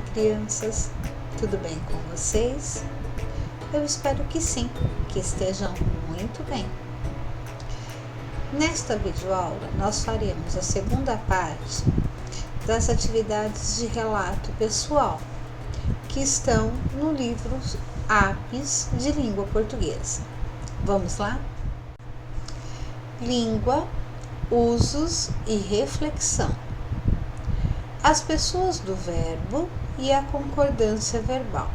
crianças! Tudo bem com vocês? Eu espero que sim, que estejam muito bem. Nesta videoaula, nós faremos a segunda parte das atividades de relato pessoal que estão no livro Apis de Língua Portuguesa. Vamos lá? Língua, usos e reflexão. As pessoas do verbo e a concordância verbal.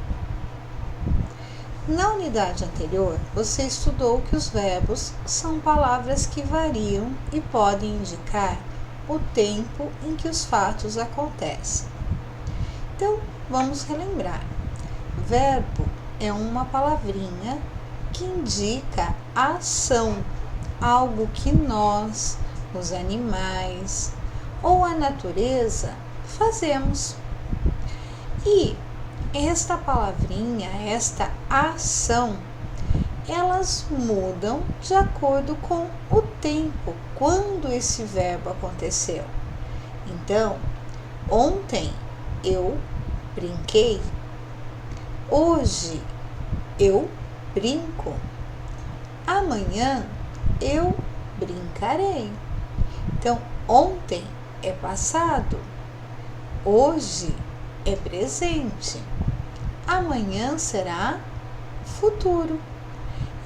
Na unidade anterior, você estudou que os verbos são palavras que variam e podem indicar o tempo em que os fatos acontecem. Então, vamos relembrar. Verbo é uma palavrinha que indica a ação, algo que nós, os animais ou a natureza fazemos. E esta palavrinha, esta ação, elas mudam de acordo com o tempo, quando esse verbo aconteceu. Então, ontem eu brinquei, hoje eu brinco, amanhã eu brincarei. Então, ontem é passado, hoje é presente, amanhã será futuro.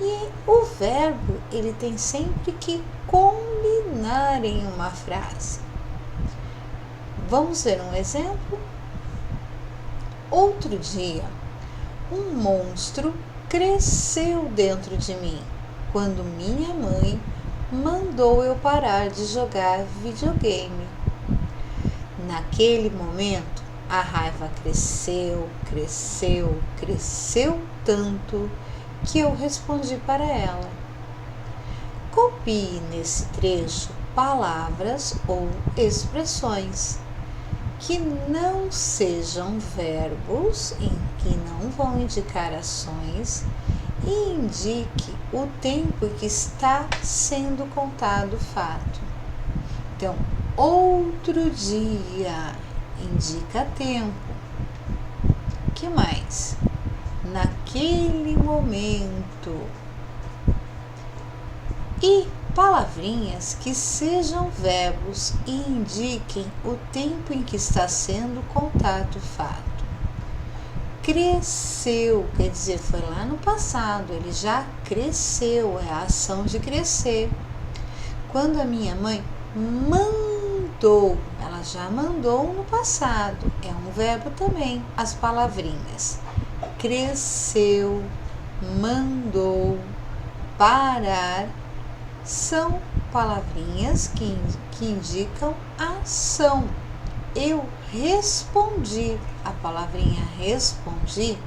E o verbo, ele tem sempre que combinar em uma frase. Vamos ver um exemplo? Outro dia, um monstro cresceu dentro de mim quando minha mãe mandou eu parar de jogar videogame. Naquele momento, a raiva cresceu tanto que eu respondi para ela. Copie nesse trecho palavras ou expressões que não sejam verbos, em que não vão indicar ações, e indique o tempo em que está sendo contado o fato. Então, outro dia indica tempo. Que mais? Naquele momento. E palavrinhas que sejam verbos e indiquem o tempo em que está sendo contado o fato. Cresceu, quer dizer, foi lá no passado, ele já cresceu, é a ação de crescer. Quando a minha mãe mandou, ela já mandou no passado, é um verbo também, as palavrinhas. Cresceu, mandou, parar, são palavrinhas que indicam ação. Eu respondi, a palavrinha respondi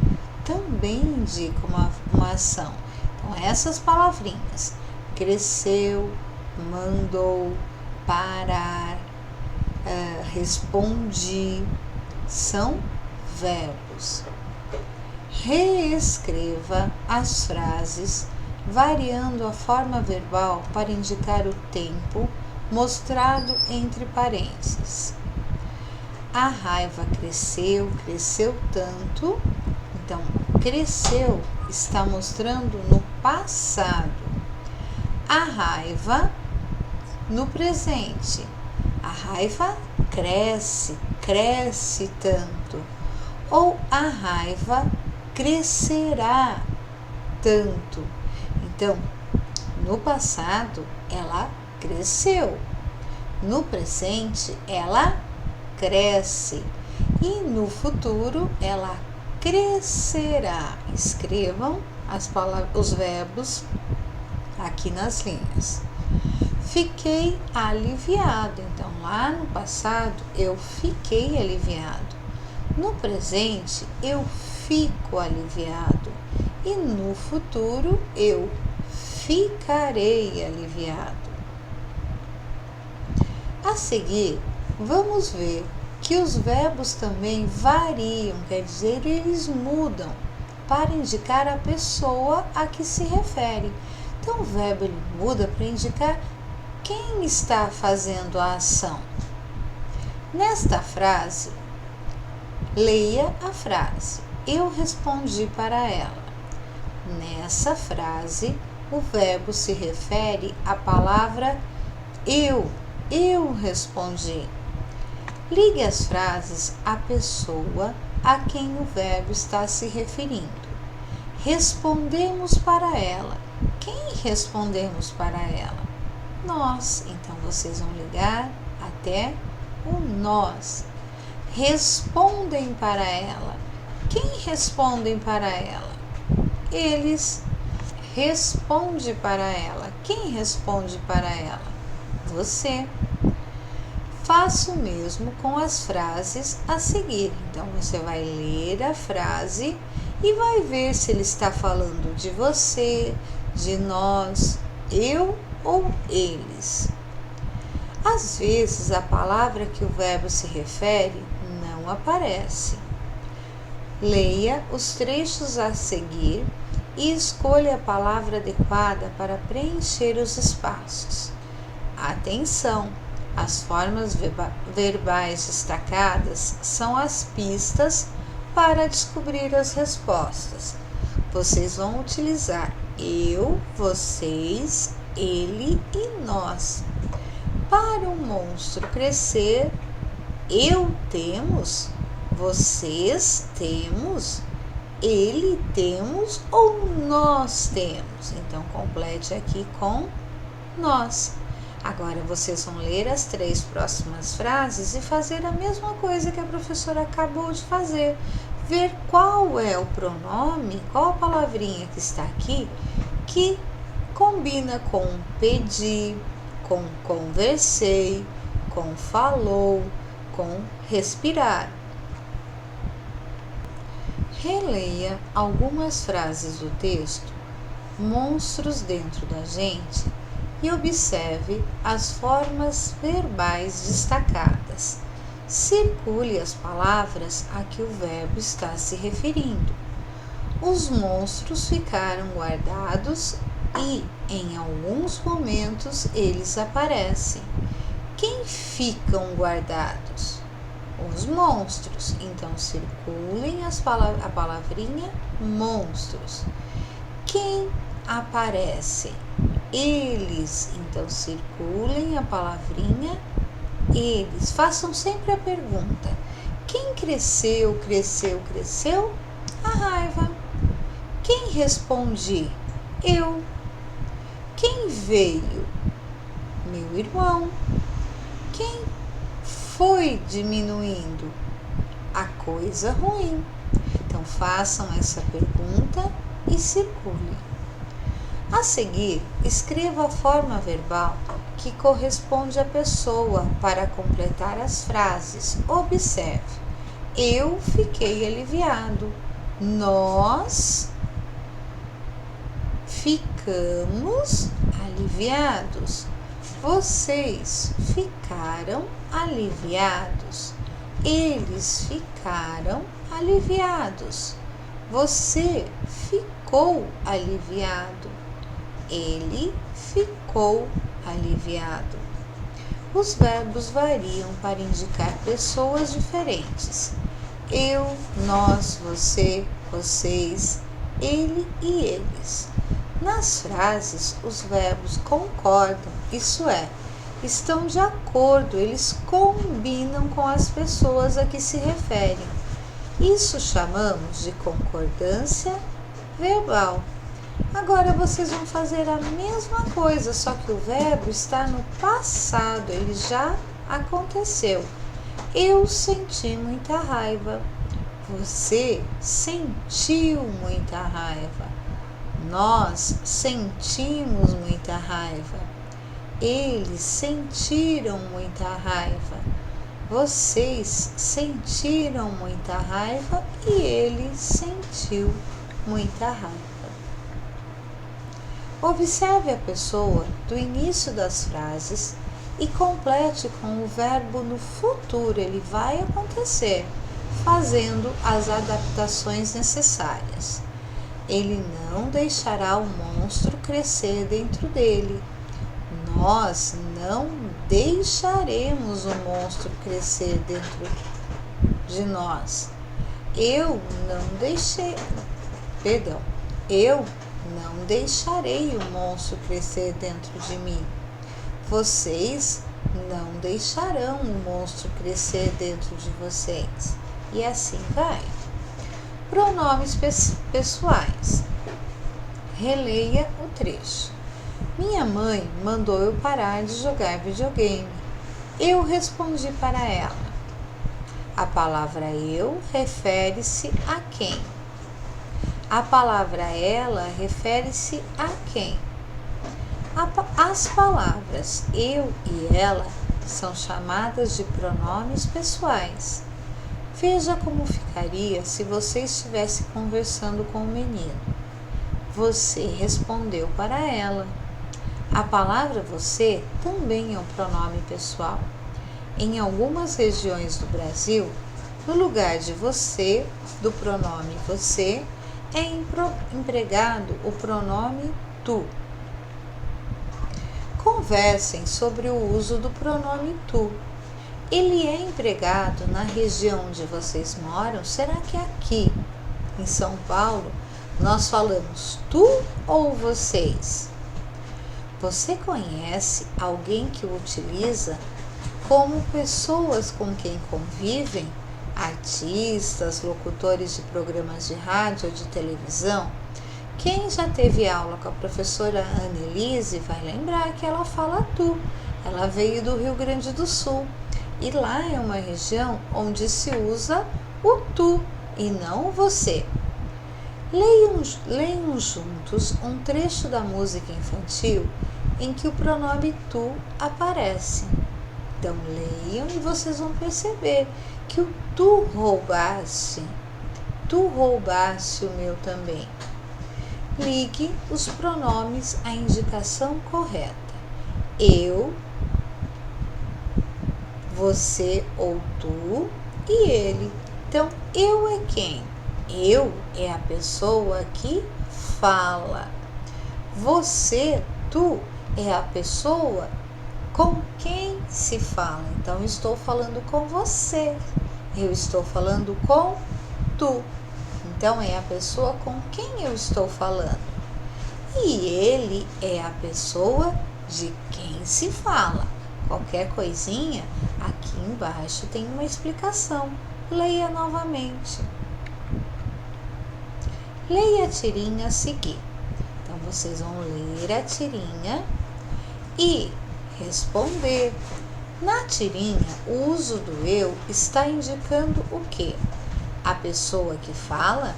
também indica uma ação. Então, essas palavrinhas, cresceu, mandou, parar, respondi, são verbos. Reescreva as frases variando a forma verbal para indicar o tempo mostrado entre parênteses. A raiva cresceu tanto. Então, cresceu está mostrando no passado. A raiva no presente. A raiva cresce tanto. Ou a raiva crescerá tanto. Então, no passado, ela cresceu. No presente, ela cresce. E no futuro, ela crescerá. Escrevam os verbos aqui nas linhas. Fiquei aliviado. Então, lá no passado, eu fiquei aliviado. No presente, eu fico aliviado. E no futuro, eu ficarei aliviado. A seguir, vamos ver que os verbos também variam, quer dizer, eles mudam para indicar a pessoa a que se refere. Então, o verbo ele muda para indicar quem está fazendo a ação. Nesta frase, Leia a frase. Eu respondi para ela. Nessa frase, o verbo se refere à palavra eu. Eu respondi. Ligue as frases à pessoa a quem o verbo está se referindo. Respondemos para ela. Quem respondemos para ela? Nós. Então, vocês vão ligar até o nós. Respondem para ela. Quem respondem para ela? Eles. Responde para ela. Quem responde para ela? Você. Faça o mesmo com as frases a seguir. Então, você vai ler a frase e vai ver se ele está falando de você, de nós, eu ou eles. Às vezes, a palavra que o verbo se refere não aparece. Leia os trechos a seguir e escolha a palavra adequada para preencher os espaços. Atenção! As formas verbais destacadas são as pistas para descobrir as respostas. Vocês vão utilizar eu, vocês, ele e nós. Para o monstro crescer, eu temos, vocês temos, ele temos ou nós temos. Então, complete aqui com nós. Agora, vocês vão ler as 3 próximas frases e fazer a mesma coisa que a professora acabou de fazer. Ver qual é o pronome, qual a palavrinha que está aqui, que combina com pedi, com conversei, com falou, com respirar. Releia algumas frases do texto, monstros dentro da gente, e observe as formas verbais destacadas. Circule as palavras a que o verbo está se referindo. Os monstros ficaram guardados e, em alguns momentos, eles aparecem. Quem ficam guardados? Os monstros. Então, circulem a palavrinha monstros. Quem aparece? Eles. Então, circulem a palavrinha eles. Façam sempre a pergunta: quem cresceu, cresceu, cresceu? A raiva. Quem responde? Eu. Quem veio? Meu irmão. Quem foi diminuindo? A coisa ruim. Então, façam essa pergunta e circulem. A seguir, escreva a forma verbal que corresponde à pessoa para completar as frases. Observe: eu fiquei aliviado. Nós ficamos aliviados. Vocês ficaram aliviados. Eles ficaram aliviados. Você ficou aliviado. Ele ficou aliviado. Os verbos variam para indicar pessoas diferentes. Eu, nós, você, vocês, ele e eles. Nas frases, os verbos concordam, isso é, estão de acordo, eles combinam com as pessoas a que se referem. Isso chamamos de concordância verbal. Agora vocês vão fazer a mesma coisa, só que o verbo está no passado, ele já aconteceu. Eu senti muita raiva. Você sentiu muita raiva. Nós sentimos muita raiva. Eles sentiram muita raiva. Vocês sentiram muita raiva e ele sentiu muita raiva. Observe a pessoa do início das frases e complete com o verbo no futuro, ele vai acontecer, fazendo as adaptações necessárias. Ele não deixará o monstro crescer dentro dele. Nós não deixaremos o monstro crescer dentro de nós. Eu não deixei, perdão, eu não deixarei o monstro crescer dentro de mim. Vocês não deixarão o monstro crescer dentro de vocês. E assim vai. Pronomes pessoais. Releia o trecho. Minha mãe mandou eu parar de jogar videogame. Eu respondi para ela. A palavra eu refere-se a quem? A palavra ela refere-se a quem? As palavras eu e ela são chamadas de pronomes pessoais. Veja como ficaria se você estivesse conversando com o menino. Você respondeu para ela. A palavra você também é um pronome pessoal. Em algumas regiões do Brasil, no lugar de você, do pronome você, é empregado o pronome tu. Conversem sobre o uso do pronome tu. Ele é empregado na região onde vocês moram? Será que aqui, em São Paulo, nós falamos tu ou vocês? Você conhece alguém que o utiliza como pessoas com quem convivem, artistas, locutores de programas de rádio ou de televisão? Quem já teve aula com a professora Annelise vai lembrar que ela fala tu. Ela veio do Rio Grande do Sul e lá é uma região onde se usa o tu e não o você. Leiam juntos um trecho da música infantil em que o pronome tu aparece. Então leiam e vocês vão perceber que o tu roubaste o meu também. Ligue os pronomes à indicação correta. Eu, você ou tu e ele. Então, eu é quem? Eu é a pessoa que fala. Você, tu, é a pessoa com quem se fala. Então, estou falando com você. Eu estou falando com tu. Então, é a pessoa com quem eu estou falando. E ele é a pessoa de quem se fala. Qualquer coisinha, aqui embaixo tem uma explicação. Leia novamente. Leia a tirinha a seguir. Então, vocês vão ler a tirinha e responder. Na tirinha, o uso do eu está indicando o quê? A pessoa que fala,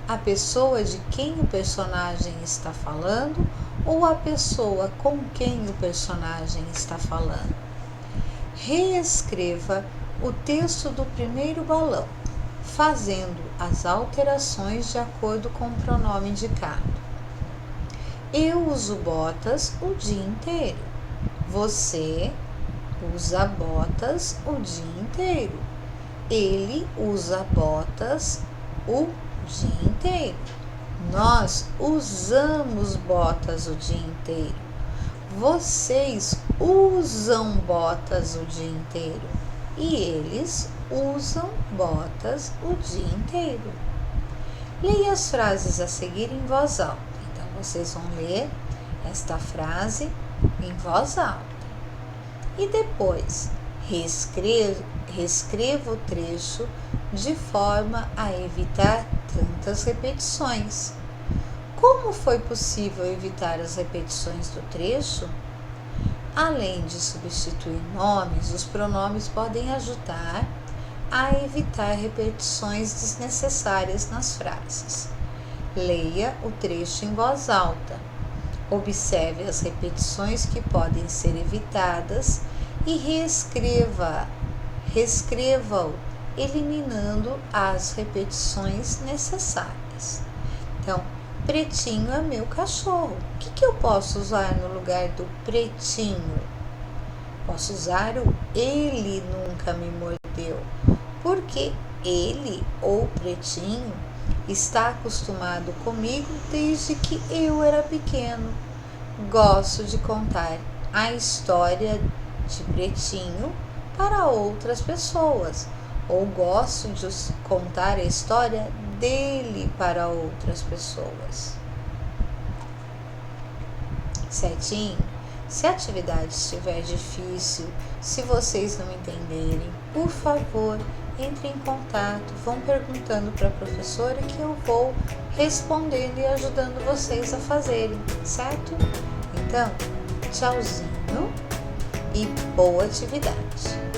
a pessoa de quem o personagem está falando ou a pessoa com quem o personagem está falando. Reescreva o texto do primeiro balão, fazendo as alterações de acordo com o pronome indicado. Eu uso botas o dia inteiro. Você usa botas o dia inteiro. Ele usa botas o dia inteiro. Nós usamos botas o dia inteiro. Vocês usam botas o dia inteiro. E eles usam botas o dia inteiro. Leia as frases a seguir em voz alta. Então, vocês vão ler esta frase em voz alta. E depois, reescreva o trecho de forma a evitar tantas repetições. Como foi possível evitar as repetições do trecho? Além de substituir nomes, os pronomes podem ajudar a evitar repetições desnecessárias nas frases. Leia o trecho em voz alta. Observe as repetições que podem ser evitadas e reescreva-o, eliminando as repetições necessárias. Então, Pretinho é meu cachorro. O que eu posso usar no lugar do pretinho? Posso usar o ele nunca me mordeu, porque ele ou pretinho está acostumado comigo desde que eu era pequeno. Gosto de contar a história de Pretinho para outras pessoas. ou gosto de contar a história dele para outras pessoas. 7. Se a atividade estiver difícil, se vocês não entenderem, por favor, entre em contato, vão perguntando para a professora que eu vou respondendo e ajudando vocês a fazerem, certo? Então, tchauzinho e boa atividade!